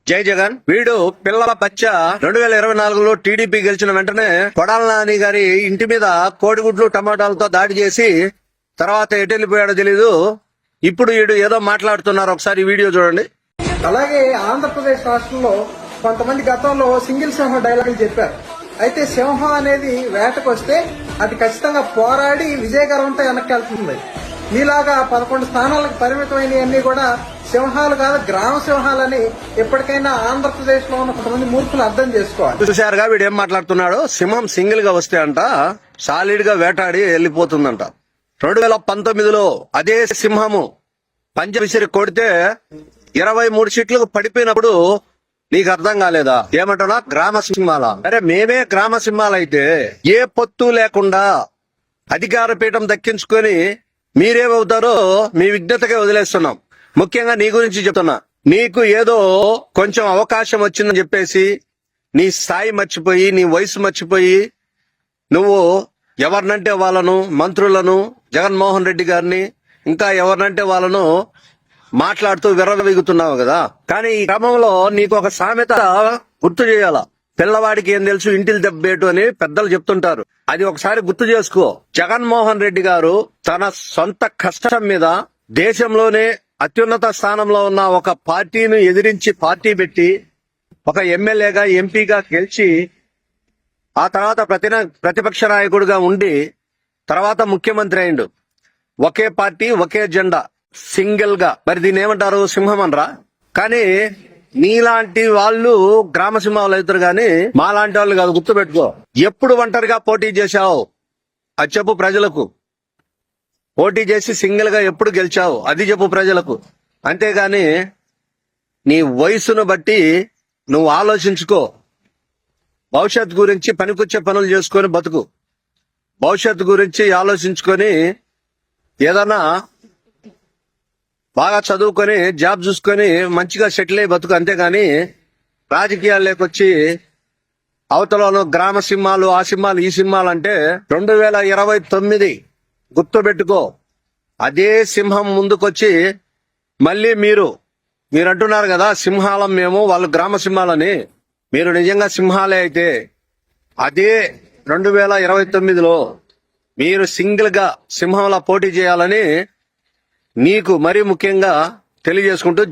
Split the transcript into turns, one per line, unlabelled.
జై జగన్. వీడు పిల్లల బచ్చ 2024లో టీడీపీ గెలిచిన వెంటనే కొడాల నాని గారి ఇంటి మీద కోడిగుడ్లు టమాటాలతో దాడి చేసి తర్వాత ఎటు వెళ్ళిపోయాడో తెలీదు. ఇప్పుడు వీడు ఏదో మాట్లాడుతున్నారు, ఒకసారి వీడియో చూడండి.
అలాగే ఆంధ్రప్రదేశ్ రాష్ట్రంలో కొంతమంది గతంలో సింగిల్ సింహ డైలాగులు చెప్పారు. అయితే సింహం అనేది వేటకు వస్తే అది ఖచ్చితంగా పోరాడి విజయగర్వంతో వెనక్కి వెళ్తుంది. మీలాగా 11 స్థానాలకు పరిమితమైనవన్నీ కూడా సింహాలు కాదు, గ్రామ సింహాలని ఎప్పటికైనా ఆంధ్రప్రదేశ్ లో ఉన్న కొంతమంది మూర్ఖులు అర్థం చేసుకోవాలి.
చూశారుగా వీడు ఏం మాట్లాడుతున్నాడు. సింహం సింగిల్ గా వస్తే అంట సాలిడ్ గా వేటాడి వెళ్ళిపోతుందంట. 2019లో అదే సింహము పంజ విసిరి కొడితే 23 సీట్లకు పడిపోయినప్పుడు నీకు అర్థం కాలేదా? ఏమంటున్నా? గ్రామ సింహాల. అరే మేమే గ్రామ సింహాలైతే ఏ పొత్తు లేకుండా అధికార పీఠం దక్కించుకొని మీరేమవుతారో మీ విజ్ఞతగా వదిలేస్తున్నాం. ముఖ్యంగా నీ గురించి చెప్తున్నా. నీకు ఏదో కొంచెం అవకాశం వచ్చిందని చెప్పేసి నీ స్థాయి మర్చిపోయి, నీ వయసు మర్చిపోయి నువ్వు ఎవరినంటే వాళ్ళను, మంత్రులను, జగన్మోహన్ రెడ్డి గారిని, ఇంకా ఎవరినంటే వాళ్ళను మాట్లాడుతూ విర్రవీగుతున్నావు కదా. కానీ ఈ క్రమంలో నీకు ఒక సామెత గుర్తు చేయాల. పిల్లవాడికి ఏం తెలుసు ఇంటిల్ దెబ్బేటు అని పెద్దలు చెప్తుంటారు. అది ఒకసారి గుర్తు చేసుకో. జగన్మోహన్ రెడ్డి గారు తన సొంత కష్టం మీద దేశంలోనే అత్యున్నత స్థానంలో ఉన్న ఒక పార్టీని ఎదిరించి పార్టీ పెట్టి ఒక ఎమ్మెల్యేగా, ఎంపీగా గెలిచి ఆ తర్వాత ప్రతిపక్ష నాయకుడిగా ఉండి తర్వాత ముఖ్యమంత్రి అయిండు. ఒకే పార్టీ, ఒకే జెండా, సింగిల్ గా. మరి దీన్ని ఏమంటారు? సింహం అనరా? కానీ నీలాంటి వాళ్ళు గ్రామ సింహాలు అవుతారు గాని మాలాంటి వాళ్ళు కాదు. గుర్తుపెట్టుకో. ఎప్పుడు ఒంటరిగా పోటీ చేశావు అది చెప్పు ప్రజలకు. పోటీ చేసి సింగిల్ గా ఎప్పుడు గెలిచావు అది చెప్పు ప్రజలకు. అంతేగాని నీ వయసును బట్టి నువ్వు ఆలోచించుకో. భవిష్యత్తు గురించి పనికొచ్చే పనులు చేసుకొని బతుకు. భవిష్యత్తు గురించి ఆలోచించుకొని ఏదన్నా బాగా చదువుకొని జాబ్ చూసుకొని మంచిగా సెటిల్ అయ్యి బతుకు. అంతేగాని రాజకీయాల్లోకి వచ్చి అవతలను గ్రామ సింహాలు, ఆ సింహాలు, ఈ సింహాలు అంటే 2029 గుర్తుపెట్టుకో. అదే సింహం ముందుకొచ్చి మళ్ళీ మీరు అంటున్నారు కదా సింహాలం మేము, వాళ్ళు గ్రామ సింహాలని. మీరు నిజంగా సింహాలే అయితే అదే 2029లో మీరు సింగిల్ గా సింహంలా పోటీ చేయాలని నీకు మరీ ముఖ్యంగా తెలియజేసుకుంటూ